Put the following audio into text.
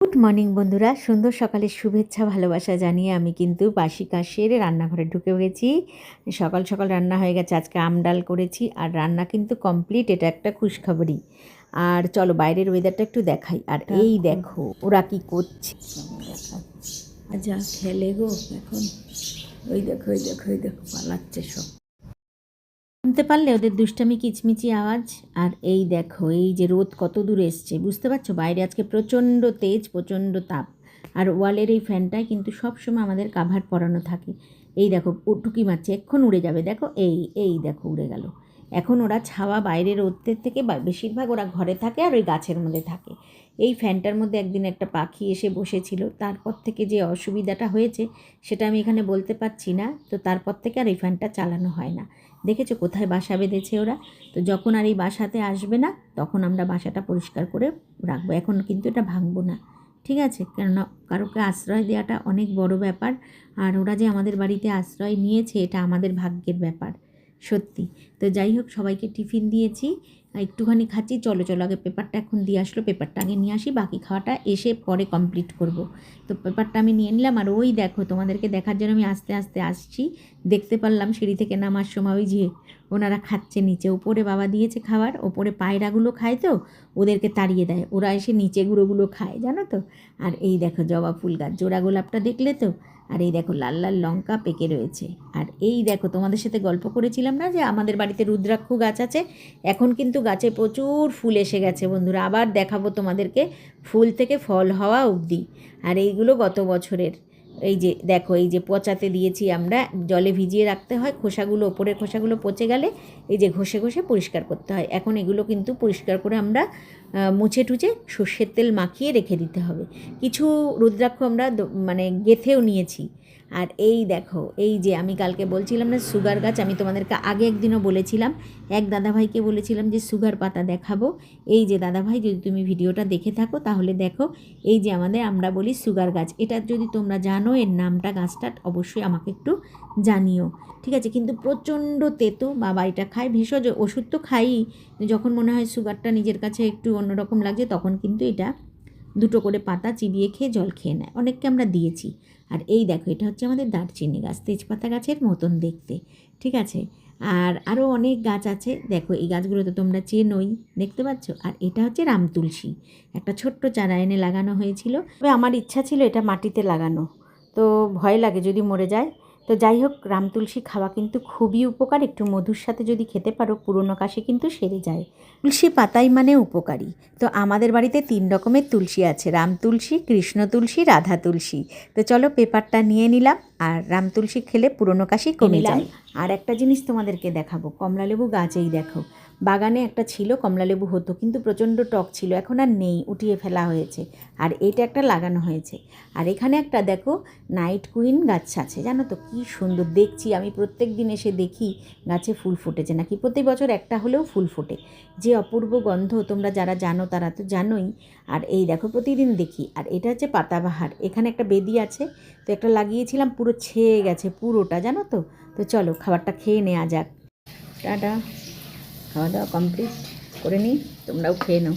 Good morning বন্ধুরা, সুন্দর সকালের শুভেচ্ছা ভালোবাসা জানিয়ে আমি কিন্তু বাসি কাজ সেরে রান্নাঘরে ঢুকে গেছি। সকাল সকাল রান্না হয়ে গেছে, আজকে আম ডাল করেছি আর রান্না কিন্তু কমপ্লিট। এটা একটা খুশখবরি। আর চলো বাইরের ওয়েদারটা একটু দেখাই। আর এই দেখো ওরা কি করছে, আচ্ছা খেলে গো এখন। ওই দেখো ওই দেখো ওই দেখো পালাচ্ছে সব, শুনতে পারলে ওদের দুষ্টামি কিচমিচি আওয়াজ। আর এই দেখো এই যে রোদ কত দূরে এসছে, বুঝতে পারছো? বাইরে আজকে প্রচণ্ড তেজ, প্রচণ্ড তাপ। আর ওয়ালের এই ফ্যানটায় কিন্তু সবসময় আমাদের কাভার পরানো থাকে। এই দেখো টুকি মারছে, এক্ষণ উড়ে যাবে। দেখো এই এই দেখো উড়ে গেল। এখন ওরা ছাওয়া বাইরের রোদের থেকে বেশিরভাগ ওরা ঘরে থাকে আর ওই গাছের মধ্যে থাকে। এই ফ্যানটার মধ্যে একদিন একটা পাখি এসে বসেছিল, তারপর থেকে যে অসুবিধাটা হয়েছে সেটা আমি এখানে বলতে পারছি না। তো তারপর থেকে আর এই ফ্যানটা চালানো হয় না। দেখেছো কোথায় বাসা বেঁধেছে ওরা? তো যখন আর এই বাসাতে আসবে না তখন আমরা বাসাটা পরিষ্কার করে রাখবো। এখন কিন্তু এটা ভাঙবো না, ঠিক আছে? কেননা কারোকে আশ্রয় দেওয়াটা অনেক বড় ব্যাপার। আর ওরা যে আমাদের বাড়িতে আশ্রয় নিয়েছে এটা আমাদের ভাগ্যের ব্যাপার, সত্যি। তো যাই হোক, সবাইকে টিফিন দিয়েছি, একটুখানি খাচ্ছি। চলো চলো আগে পেপারটা এখন দিয়ে আসলো, পেপারটা আগে নিয়ে আসি, বাকি খাওয়াটা এসে পরে কমপ্লিট করব। তো পেপারটা আমি নিয়ে নিলাম। আর ওই দেখো তোমাদেরকে দেখার জন্য আমি আস্তে আস্তে আসছি, দেখতে পারলাম সিঁড়ি থেকে নামার সময় ওই যে ওনারা খাচ্ছে নিচে। ওপরে বাবা দিয়েছে খাবার, ওপরে পায়রাগুলো খায়, তো ওদেরকে তাড়িয়ে দেয়, ওরা এসে নিচে গুঁড়োগুলো খায়, জানো তো। আর এই দেখো জবা ফুল গাছ, জোড়া গোলাপটা দেখলে তো। আর এই দেখো লাল লাল লঙ্কা পেকে রয়েছে। আর এই দেখো তোমাদের সাথে গল্প করেছিলাম না যে আমাদের বাড়িতে রুদ্রাক্ষ গাছ আছে, এখন কিন্তু গাছে প্রচুর ফুল এসে গেছে বন্ধুরা। আবার দেখাবো তোমাদেরকে ফুল থেকে ফল হওয়া অবধি। আর এইগুলো গত বছরের। এই যে দেখো এই যে পচাতে দিয়েছি আমরা, জলে ভিজিয়ে রাখতে হয়, খোসাগুলো ওপরের খোসাগুলো পচে গেলে এই যে ঘষে ঘষে পরিষ্কার করতে হয়। এখন এগুলো কিন্তু পরিষ্কার করে আমরা মুছে টুচে সর্ষের তেল মাখিয়ে রেখে দিতে হবে। কিছু রুদ্রাক্ষ আমরা মানে গেঁথেও নিয়েছি। আর এই দেখো এই যে আমি কালকে বলছিলাম না সুগার গাছ, আমি তোমাদেরকে আগে একদিনও বলেছিলাম, এক দাদাভাইকে বলেছিলাম যে সুগার পাতা দেখাবো। এই যে দাদাভাই, যদি তুমি ভিডিওটা দেখে থাকো তাহলে দেখো, এই যে আমরা বলি সুগার গাছ, এটা যদি তোমরা জানো এর নামটা গাছটার অবশ্যই আমাকে একটু জানিও, ঠিক আছে? কিন্তু প্রচণ্ড তেতো, বাবা এটা খায়, ভেষজ ওষুধ তো খাই, যখন মনে হয় সুগারটা নিজের কাছে একটু অন্যরকম লাগছে তখন কিন্তু এটা দুটো করে পাতা চিবিয়ে খেয়ে জল খেয়ে নেয়, অনেককে আমরা দিয়েছি। আর এই দেখো এটা হচ্ছে আমাদের দারচিনি গাছ, তেজপাতা গাছের মতন দেখতে, ঠিক আছে? আর আরও অনেক গাছ আছে, দেখো এই গাছগুলো তো তোমরা চেনোই, দেখতে পাচ্ছ। আর এটা হচ্ছে রাম তুলসী, একটা ছোট্ট চারা এনে লাগানো হয়েছিল। তবে আমার ইচ্ছা ছিল এটা মাটিতে লাগানো, তো ভয় লাগে যদি মরে যায়। তো যাই হোক, রাম তুলসী খাওয়া কিন্তু খুবই উপকার, একটু মধুর সাথে যদি খেতে পারো পুরনো কাশি কিন্তু সেরে যায়। তুলসী পাতাই মানে উপকারী। তো আমাদের বাড়িতে 3 রকমের তুলসী আছে, রাম তুলসী, কৃষ্ণ তুলসী, রাধা তুলসী। তো চলো পেপারটা নিয়ে নিলাম। আর রাম তুলসী খেলে পুরনো কাশি কমে যায়। আর একটা জিনিস তোমাদেরকে দেখাবো, কমলালেবু গাছ। এই দেখো বাগানে একটা ছিল, কমলালেবু হতো কিন্তু প্রচণ্ড টক ছিল, এখন আর নেই, উঠিয়ে ফেলা হয়েছে। আর এইটা একটা লাগানো হয়েছে। আর এখানে একটা দেখো নাইট কুইন গাছ আছে, জানো তো কী সুন্দর দেখছি। আমি প্রত্যেক দিন এসে দেখি গাছে ফুল ফুটেছে নাকি, প্রতি বছর একটা হলেও ফুল ফোটে। যে অপূর্ব গন্ধ, তোমরা যারা জানো তারা তো জানোই। আর এই দেখো প্রতিদিন দেখি। আর এটা হচ্ছে পাতাবাহার, এখানে একটা বেদি আছে, তো একটা লাগিয়েছিলাম, পুরো ছেয়ে গেছে পুরোটা, জানো তো। তো চলো খাবারটা খেয়ে নেওয়া যাক। টাটা, খাওয়া দাওয়া কমপ্লিট করে নিই, তোমরাও খেয়ে নাও।